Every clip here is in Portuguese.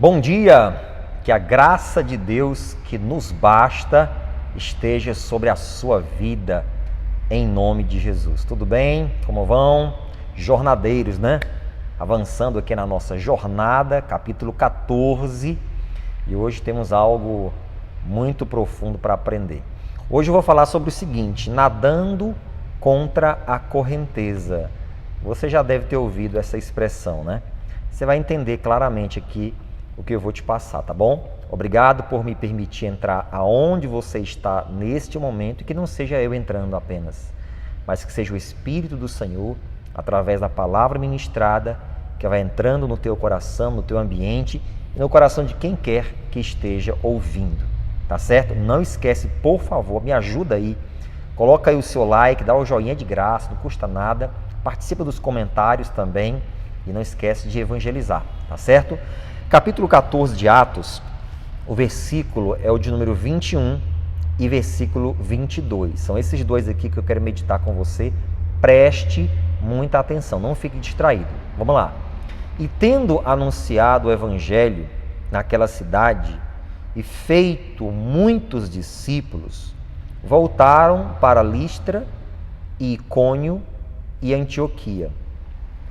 Bom dia, que a graça de Deus que nos basta esteja sobre a sua vida, em nome de Jesus. Tudo bem? Como vão? Jornadeiros, né? Avançando aqui na nossa jornada, capítulo 14, e hoje temos algo muito profundo para aprender. Hoje eu vou falar sobre o seguinte: nadando contra a correnteza. Você já deve ter ouvido essa expressão, né? Você vai entender claramente aqui o que eu vou te passar, tá bom? Obrigado por me permitir entrar aonde você está neste momento e que não seja eu entrando apenas, mas que seja o Espírito do Senhor, através da palavra ministrada, que vai entrando no teu coração, no teu ambiente e no coração de quem quer que esteja ouvindo, tá certo? Não esquece, por favor, me ajuda aí, coloca aí o seu like, dá o joinha de graça, não custa nada, participa dos comentários também e não esquece de evangelizar, tá certo? Capítulo 14 de Atos, o versículo é o de número 21 e versículo 22. São esses dois aqui que eu quero meditar com você. Preste muita atenção, não fique distraído. Vamos lá. E tendo anunciado o evangelho naquela cidade e feito muitos discípulos, voltaram para Listra e Icônio e Antioquia,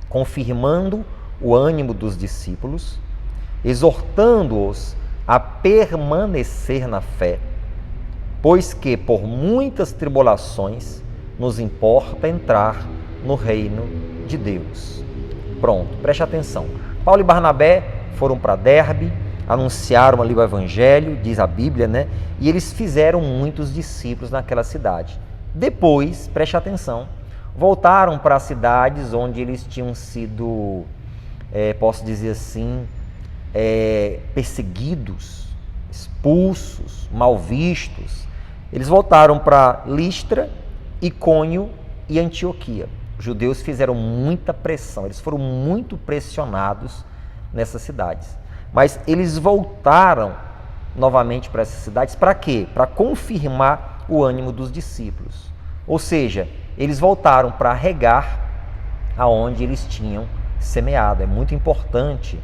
confirmando o ânimo dos discípulos, exortando-os a permanecer na fé, pois que por muitas tribulações nos importa entrar no reino de Deus. Pronto, preste atenção. Paulo e Barnabé foram para Derbe, anunciaram ali o evangelho, diz a Bíblia, né? E eles fizeram muitos discípulos naquela cidade. Depois, preste atenção, voltaram para as cidades onde eles tinham sido, posso dizer assim, perseguidos, expulsos, mal vistos. Eles voltaram para Listra, Icônio e Antioquia. Os judeus fizeram muita pressão, eles foram muito pressionados nessas cidades. Mas eles voltaram novamente para essas cidades para quê? Para confirmar o ânimo dos discípulos. Ou seja, eles voltaram para regar aonde eles tinham semeado. É muito importante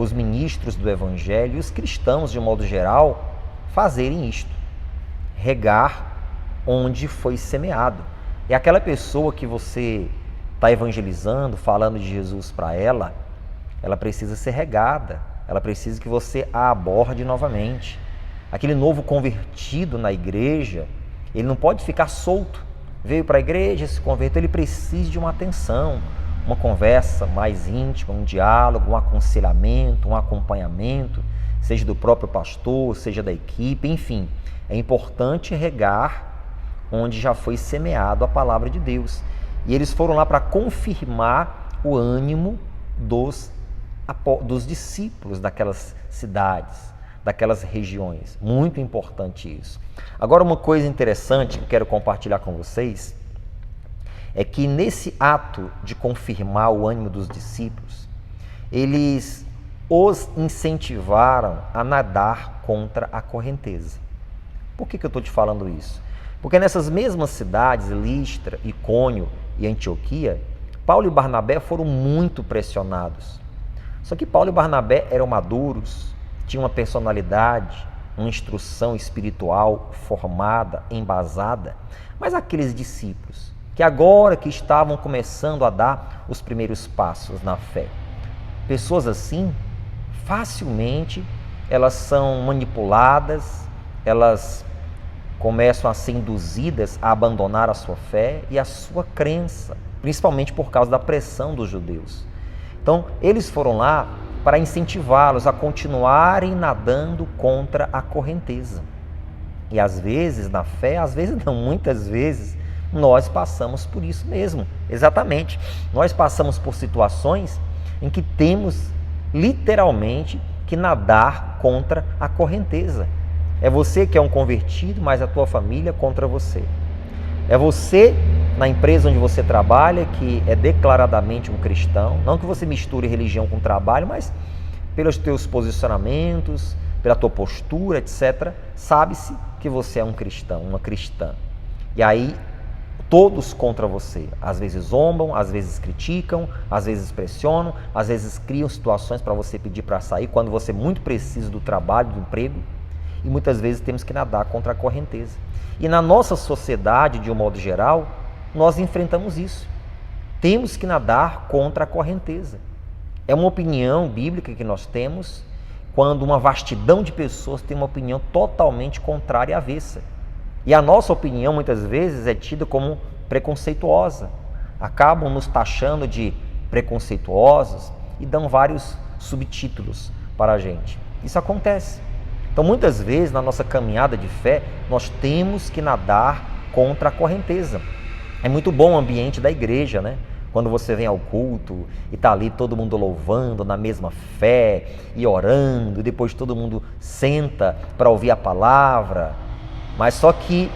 os ministros do Evangelho e os cristãos, de modo geral, fazerem isto. Regar onde foi semeado. É aquela pessoa que você está evangelizando, falando de Jesus para ela precisa ser regada, ela precisa que você a aborde novamente. Aquele novo convertido na igreja, ele não pode ficar solto. Veio para a igreja, se converteu, ele precisa de uma atenção, uma conversa mais íntima, um diálogo, um aconselhamento, um acompanhamento, seja do próprio pastor, seja da equipe, enfim. É importante regar onde já foi semeado a palavra de Deus. E eles foram lá para confirmar o ânimo dos discípulos daquelas cidades, daquelas regiões. Muito importante isso. Agora, uma coisa interessante que eu quero compartilhar com vocês é que nesse ato de confirmar o ânimo dos discípulos, eles os incentivaram a nadar contra a correnteza. Por que eu estou te falando isso? Porque nessas mesmas cidades, Listra, Icônio e Antioquia, Paulo e Barnabé foram muito pressionados. Só que Paulo e Barnabé eram maduros, tinham uma personalidade, uma instrução espiritual formada, embasada. Mas aqueles discípulos, que agora que estavam começando a dar os primeiros passos na fé, pessoas assim, facilmente elas são manipuladas, elas começam a ser induzidas a abandonar a sua fé e a sua crença, principalmente por causa da pressão dos judeus. Então, eles foram lá para incentivá-los a continuarem nadando contra a correnteza. E às vezes, na fé, às vezes não, muitas vezes, nós passamos por isso mesmo, exatamente. Nós passamos por situações em que temos literalmente que nadar contra a correnteza. É você que é um convertido, mas a tua família contra você. É você na empresa onde você trabalha que é declaradamente um cristão. Não que você misture religião com trabalho, mas pelos teus posicionamentos, pela tua postura, etc., sabe-se que você é um cristão, uma cristã. E aí todos contra você. Às vezes zombam, às vezes criticam, às vezes pressionam, às vezes criam situações para você pedir para sair quando você muito precisa do trabalho, do emprego. E muitas vezes temos que nadar contra a correnteza. E na nossa sociedade, de um modo geral, nós enfrentamos isso. Temos que nadar contra a correnteza. É uma opinião bíblica que nós temos quando uma vastidão de pessoas tem uma opinião totalmente contrária e avessa. E a nossa opinião, muitas vezes, é tida como preconceituosa. Acabam nos taxando de preconceituosos e dão vários subtítulos para a gente. Isso acontece. Então, muitas vezes, na nossa caminhada de fé, nós temos que nadar contra a correnteza. É muito bom o ambiente da igreja, né? Quando você vem ao culto e está ali todo mundo louvando na mesma fé e orando, e depois todo mundo senta para ouvir a palavra. Mas só que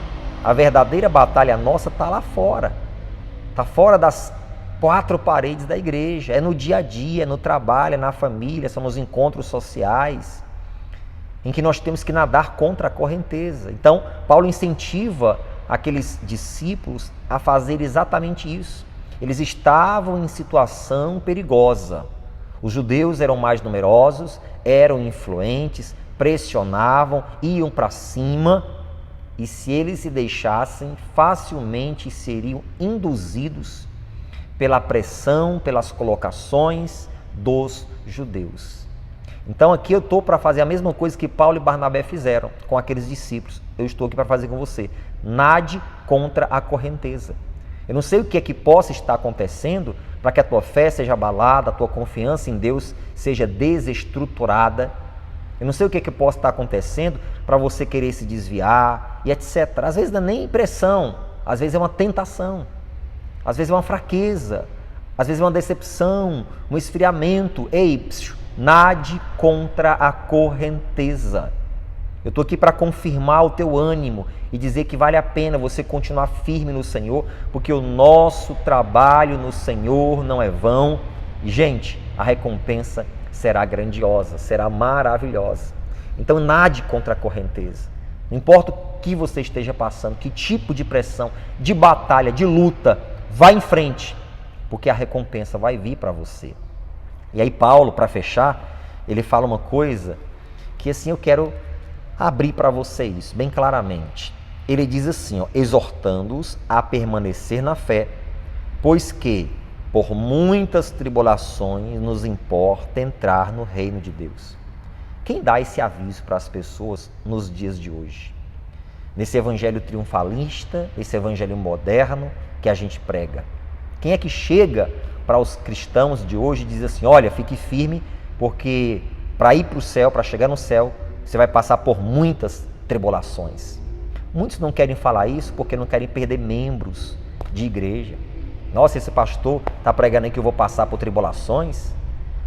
a verdadeira batalha nossa está lá fora. Está fora das 4 paredes da igreja. É no dia a dia, é no trabalho, é na família, são nos encontros sociais, em que nós temos que nadar contra a correnteza. Então, Paulo incentiva aqueles discípulos a fazer exatamente isso. Eles estavam em situação perigosa. Os judeus eram mais numerosos, eram influentes, pressionavam, iam para cima, e se eles se deixassem, facilmente seriam induzidos pela pressão, pelas colocações dos judeus. Então aqui eu estou para fazer a mesma coisa que Paulo e Barnabé fizeram com aqueles discípulos. Eu estou aqui para fazer com você. Nade contra a correnteza. Eu não sei o que é que possa estar acontecendo para que a tua fé seja abalada, a tua confiança em Deus seja desestruturada. Eu não sei o que é que possa estar acontecendo para você querer se desviar e etc. Às vezes não é nem impressão, às vezes é uma tentação, às vezes é uma fraqueza, às vezes é uma decepção, um esfriamento. Ei, nade contra a correnteza. Eu estou aqui para confirmar o teu ânimo e dizer que vale a pena você continuar firme no Senhor, porque o nosso trabalho no Senhor não é vão. E, gente, a recompensa será grandiosa, será maravilhosa. Então, nade contra a correnteza. Não importa o que você esteja passando, que tipo de pressão, de batalha, de luta, vá em frente, porque a recompensa vai vir para você. E aí Paulo, para fechar, ele fala uma coisa que assim eu quero abrir para vocês bem claramente. Ele diz assim, exortando-os a permanecer na fé, pois que por muitas tribulações nos importa entrar no reino de Deus. Quem dá esse aviso para as pessoas nos dias de hoje? Nesse evangelho triunfalista, esse evangelho moderno que a gente prega. Quem é que chega para os cristãos de hoje e diz assim, olha, fique firme, porque para ir para o céu, para chegar no céu, você vai passar por muitas tribulações. Muitos não querem falar isso porque não querem perder membros de igreja. Nossa, esse pastor está pregando aí que eu vou passar por tribulações.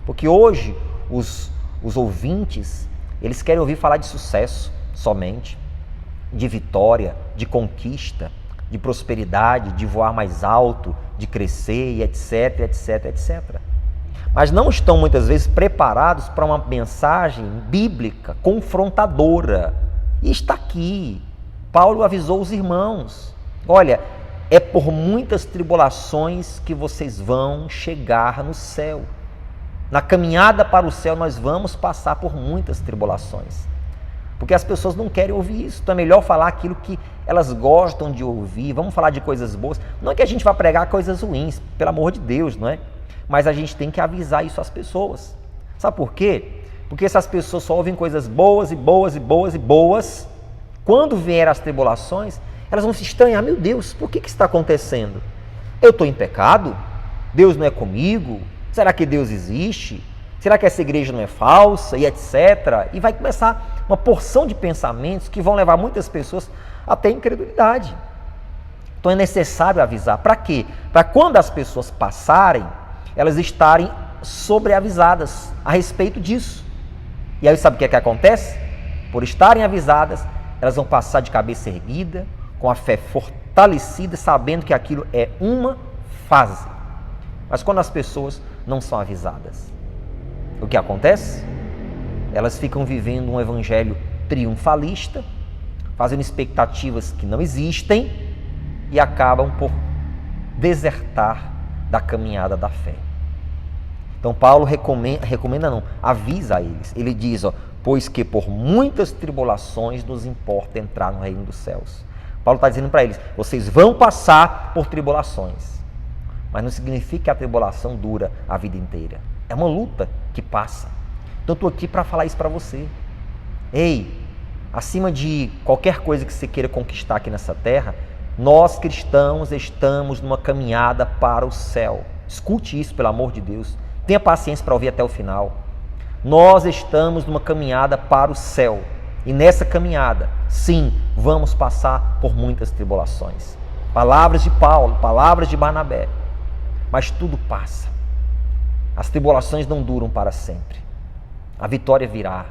Porque hoje os ouvintes, eles querem ouvir falar de sucesso somente, de vitória, de conquista, de prosperidade, de voar mais alto, de crescer e etc, etc, etc. Mas não estão muitas vezes preparados para uma mensagem bíblica confrontadora. E está aqui. Paulo avisou os irmãos, olha, é por muitas tribulações que vocês vão chegar no céu. Na caminhada para o céu nós vamos passar por muitas tribulações. Porque as pessoas não querem ouvir isso. Então é melhor falar aquilo que elas gostam de ouvir. Vamos falar de coisas boas. Não é que a gente vá pregar coisas ruins, pelo amor de Deus, não é? Mas a gente tem que avisar isso às pessoas. Sabe por quê? Porque essas pessoas só ouvem coisas boas e boas e boas e boas. Quando vier as tribulações, elas vão se estranhar. Meu Deus, por que está acontecendo? Eu estou em pecado? Deus não é comigo? Será que Deus existe? Será que essa igreja não é falsa? E etc. E vai começar uma porção de pensamentos que vão levar muitas pessoas até a incredulidade. Então é necessário avisar. Para quê? Para quando as pessoas passarem, elas estarem sobreavisadas a respeito disso. E aí sabe o que é que acontece? Por estarem avisadas, elas vão passar de cabeça erguida, com a fé fortalecida, sabendo que aquilo é uma fase. Mas quando as pessoas não são avisadas, o que acontece? Elas ficam vivendo um evangelho triunfalista, fazendo expectativas que não existem e acabam por desertar da caminhada da fé. Então Paulo avisa a eles. Ele diz, pois que por muitas tribulações nos importa entrar no reino dos céus. Paulo está dizendo para eles, vocês vão passar por tribulações, mas não significa que a tribulação dura a vida inteira. É uma luta que passa. Então estou aqui para falar isso para você. Ei, acima de qualquer coisa que você queira conquistar aqui nessa terra, nós cristãos estamos numa caminhada para o céu. Escute isso, pelo amor de Deus. Tenha paciência para ouvir até o final. Nós estamos numa caminhada para o céu. E nessa caminhada, sim, vamos passar por muitas tribulações. Palavras de Paulo, palavras de Barnabé. Mas tudo passa. As tribulações não duram para sempre. A vitória virá,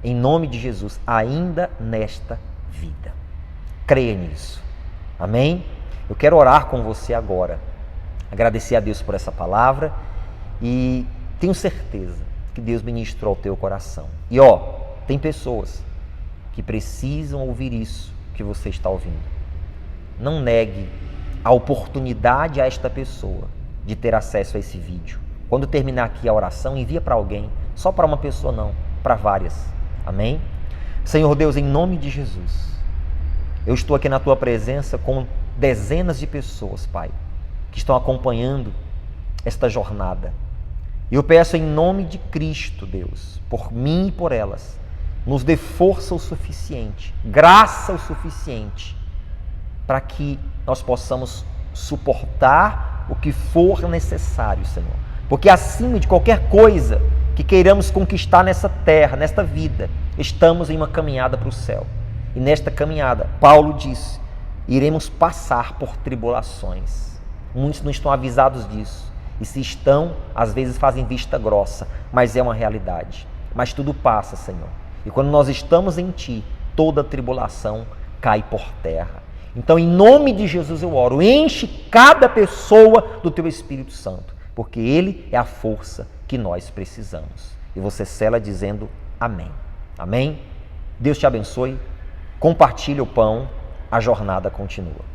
em nome de Jesus, ainda nesta vida. Creia nisso. Amém? Eu quero orar com você agora. Agradecer a Deus por essa palavra e tenho certeza que Deus ministrou ao teu coração. E tem pessoas que precisam ouvir isso que você está ouvindo. Não negue a oportunidade a esta pessoa de ter acesso a esse vídeo. Quando terminar aqui a oração, envia para alguém, só para uma pessoa não, para várias. Amém? Senhor Deus, em nome de Jesus, eu estou aqui na tua presença com dezenas de pessoas, Pai, que estão acompanhando esta jornada. E eu peço em nome de Cristo, Deus, por mim e por elas, nos dê força o suficiente, graça o suficiente, para que nós possamos suportar o que for necessário, Senhor. Porque acima de qualquer coisa que queiramos conquistar nessa terra, nesta vida, estamos em uma caminhada para o céu. E nesta caminhada, Paulo disse, iremos passar por tribulações. Muitos não estão avisados disso. E se estão, às vezes fazem vista grossa, mas é uma realidade. Mas tudo passa, Senhor. E quando nós estamos em Ti, toda tribulação cai por terra. Então, em nome de Jesus eu oro, enche cada pessoa do Teu Espírito Santo, porque Ele é a força que nós precisamos. E você sela dizendo amém. Amém? Deus te abençoe. Compartilhe o pão, a jornada continua.